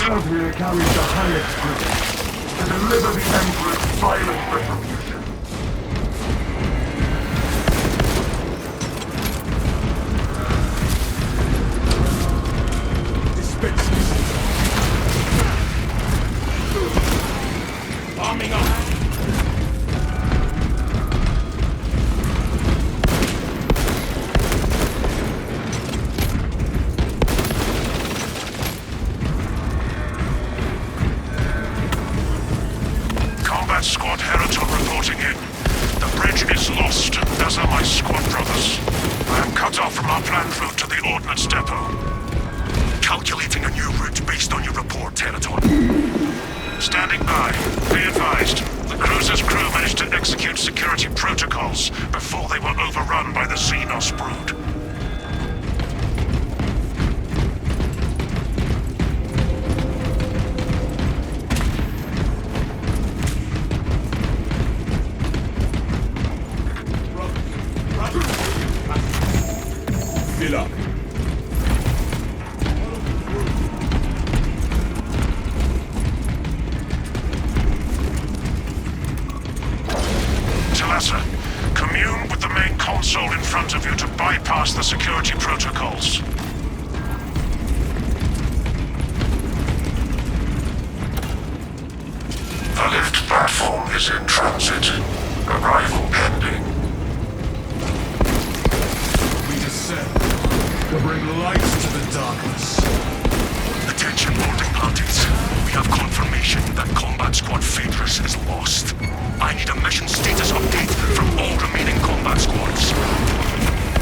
serve here carries the highest privilege, to deliver the Emperor's violent retribution. Dispense this. Arming up. Squad Heraton reporting in. The bridge is lost, as are my squad brothers. I am cut off from our planned route to the Ordnance Depot. Calculating a new route based on your report, Heraton. Standing by. Be advised, the cruiser's crew managed to execute security protocols before they were overrun by the Xenos brood. Fill up. Talassa, commune with the main console in front of you to bypass the security protocols. The lift platform is in transit. Arrival pending. We descend to bring light to the darkness. Attention boarding parties. We have confirmation that Combat Squad Phaedrus is lost. I need a mission status update from all remaining combat squads.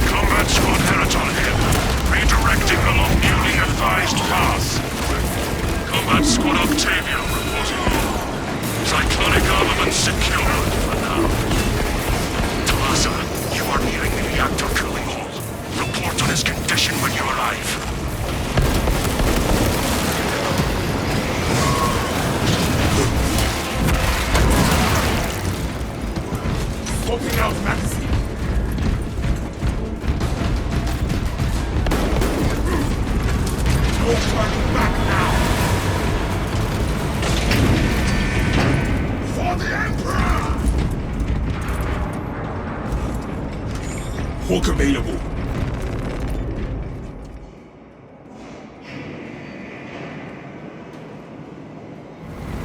Combat Squad Heraton here. Redirecting along newly advised path. Combat Squad Octavia reporting in. Cyclonic armament secure for now. Talassa, you are nearing the reactor cooling hall. Report on his condition when you arrive. Swapping out magazine. No turning back now. For the Emperor! Hawk available.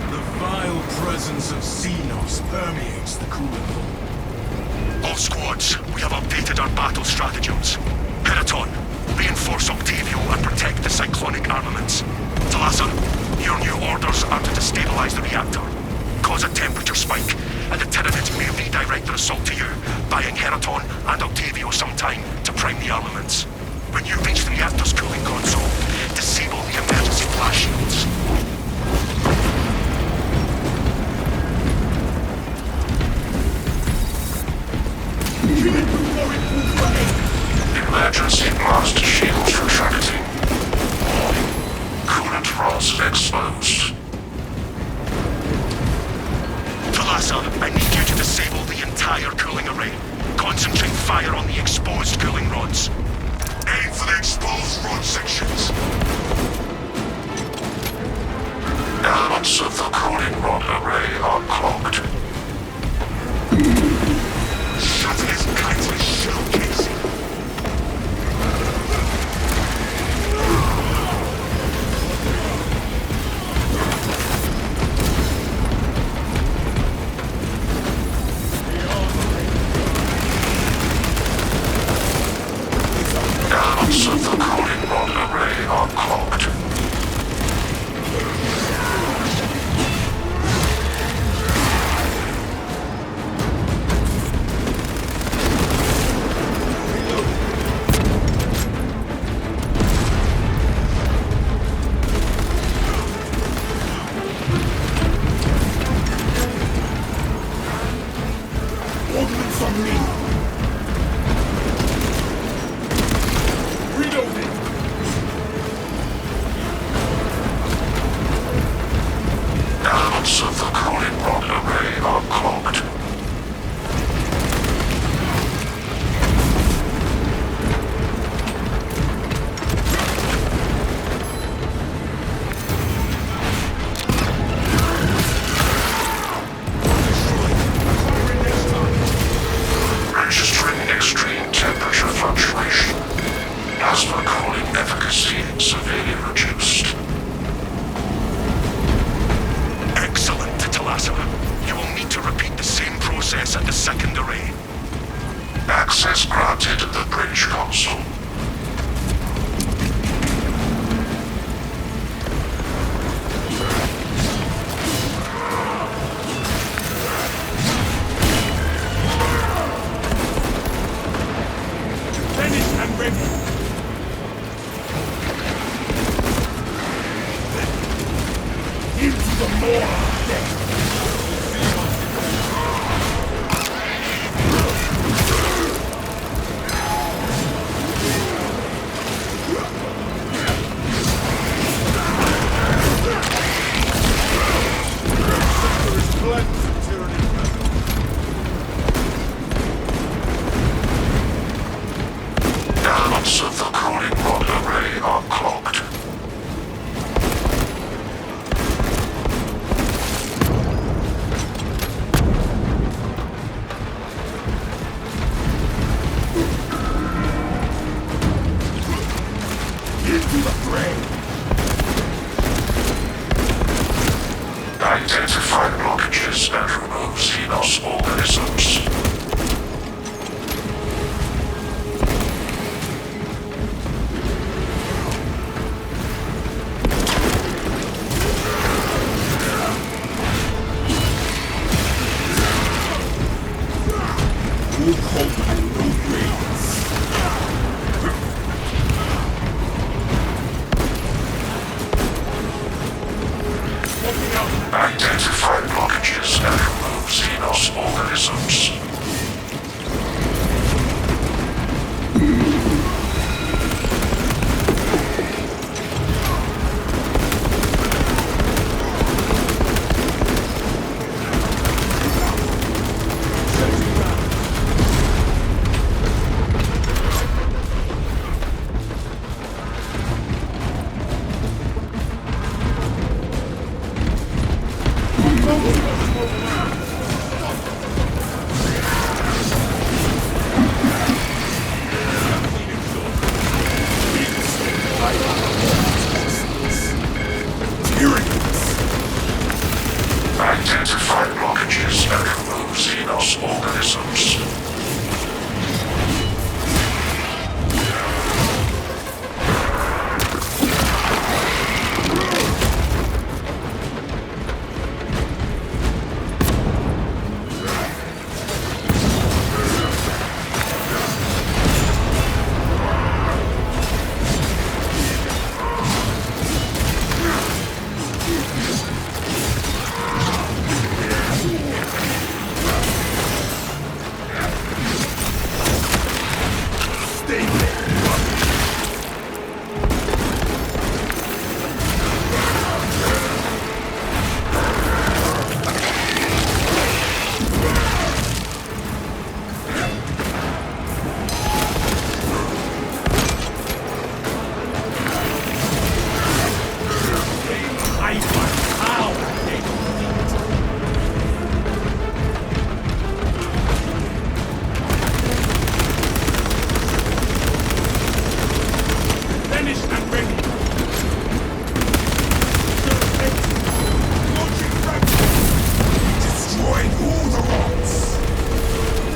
The vile presence of Xenos permeates the cooling hall. All squads, we have updated our battle stratagems. Heraton, reinforce Octavio and protect the cyclonic armaments. Talassa, your new orders are to destabilize the reactor, cause a temperature spike, and the Tyranids may redirect their assault to you, buying Heraton and Octavio some time to prime the armaments. When you reach the reactor's cooling console, disable the emergency flash shields. Emergency blast shields retracting. Warning. Coolant rods exposed. Talassa, I need you to disable the entire cooling array. Concentrate fire on the exposed cooling rods. Aim for the exposed rod sections. Elements of the cooling rod array are clogged. Shut his kindly showcasing. Elements of the cooling rod array are clogged. Elements of the cooling rod array are clogged. Into the fray! Identify blockages and remove Xenos organisms. No hope and no brains. Identify blockages and remove Xenos organisms. Identify blockages and remove Xenos organisms.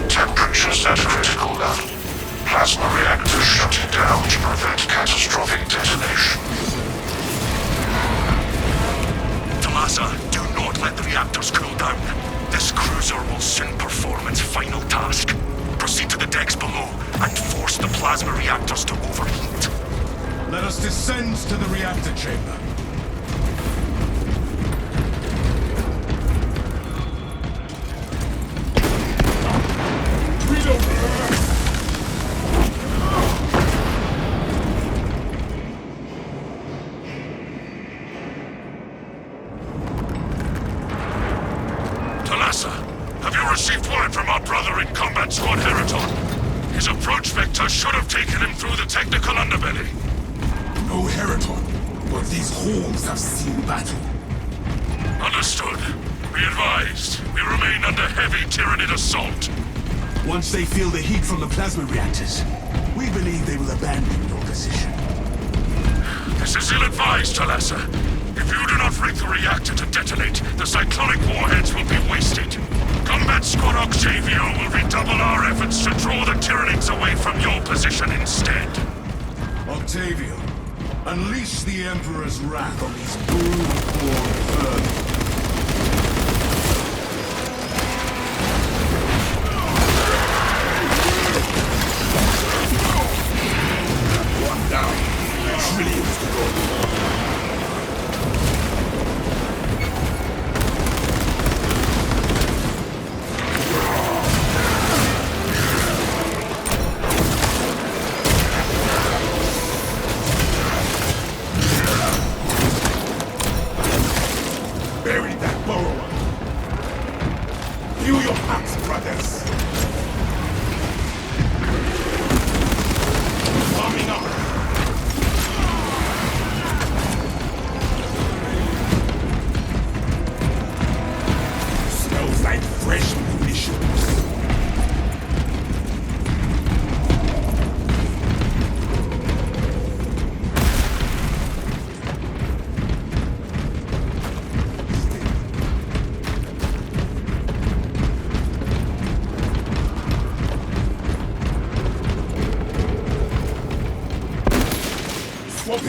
Temperatures at critical level. Plasma reactors shutting down to prevent catastrophic detonation. Talasa, do not let the reactors cool down. This cruiser will soon perform its final task. Proceed to the decks below and force the plasma reactors to overheat. Let us descend to the reactor chamber. Talasa, have you received word from our brother in Combat Squad Heraton? His approach vector should have taken him through the technical underbelly. No Heraton, but these holes have seen battle. Understood. Be advised, we remain under heavy Tyranid assault. Once they feel the heat from the plasma reactors, we believe they will abandon your position. This is ill-advised, Talasa. If you do not rig the reactor to detonate, the cyclonic warheads will be wasted. Combat Squad Octavio will redouble our efforts to draw the Tyranids away from your position instead. Octavio, unleash the Emperor's wrath on these brood-born vermin. One down. Trillions to go.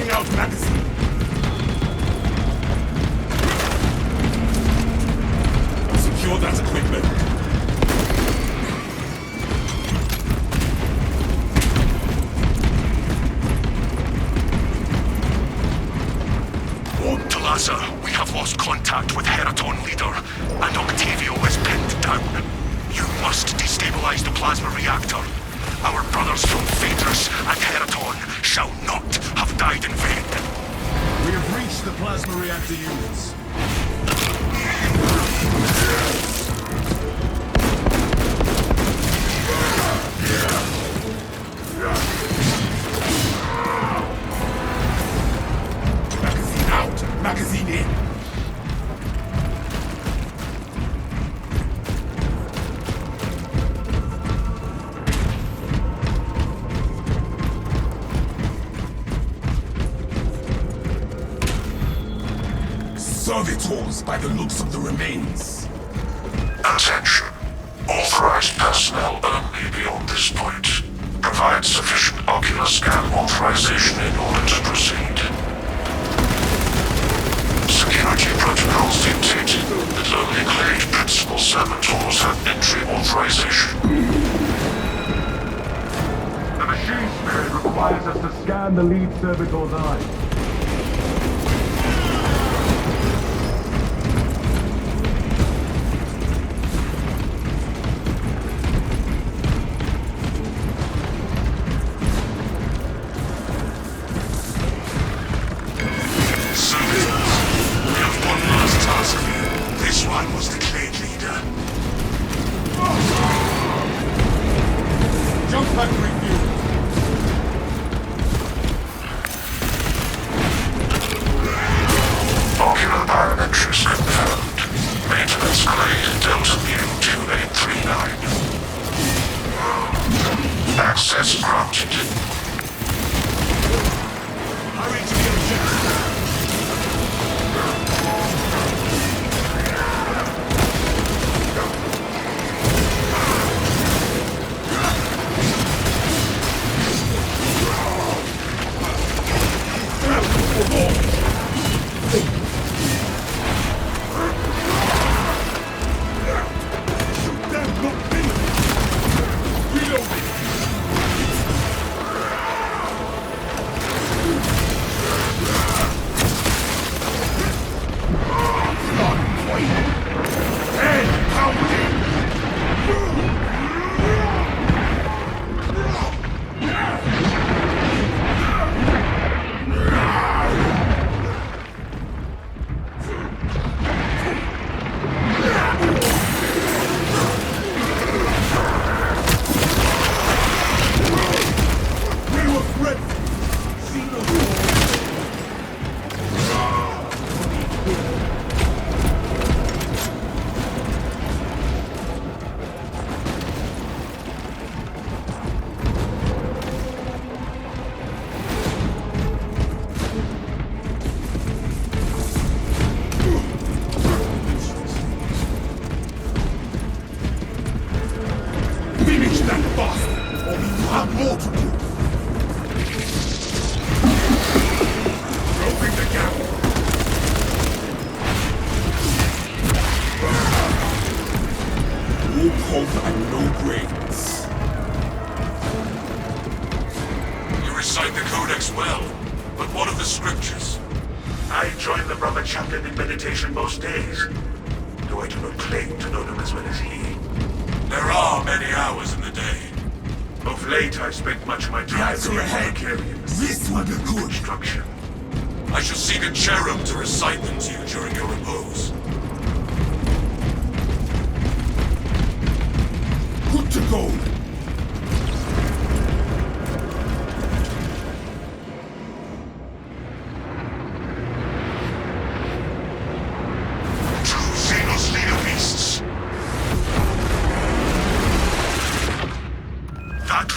Switching out magazine. Secure that equipment. Talasa, we have lost contact with Heraton leader, and Octavio is pinned down. You must destabilize the plasma reactor. Our brothers from Phaedrus and Heraton shall not have died in vain. We have reached the plasma reactor units. Magazine out! Magazine in! Servitors by the looks of the remains. Attention. Authorized personnel only beyond this point. Provide sufficient ocular scan authorization in order to proceed. Security protocols dictate that only clade principal saboteurs have entry authorization. The machine spirit requires us to scan the lead servitor's eye. Access granted. Hurry to the objective. Recite the Codex well, but what of the scriptures? I join the brother chaplain in meditation most days, though I do not claim to know them as well as he. There are many hours in the day. Of late, I spent much of my time Answer ahead. This will be good. Instruction. I shall seek a cherub to recite them to you during your repose. Good to go.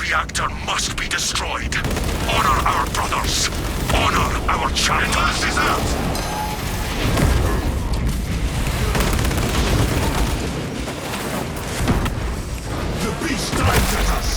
Reactor must be destroyed. Honor our brothers. Honor our champions. Is out. The beast dives at us.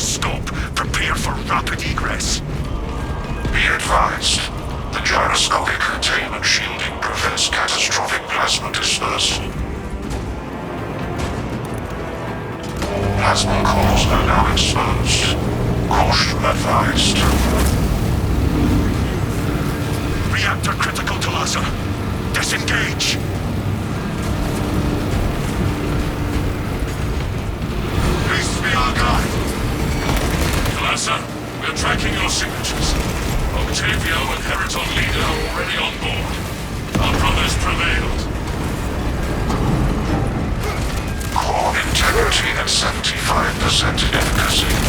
stop. Prepare for rapid egress. Be advised. The gyroscopic containment shielding prevents catastrophic plasma dispersal. Plasma cores are now exposed. Caution advised. Reactor critical to Laza. Disengage! Please be our guide! Laza, we're tracking your signatures. Octavio and Heriton Leader are already on board. Our brothers prevailed. Core integrity at 75% efficacy.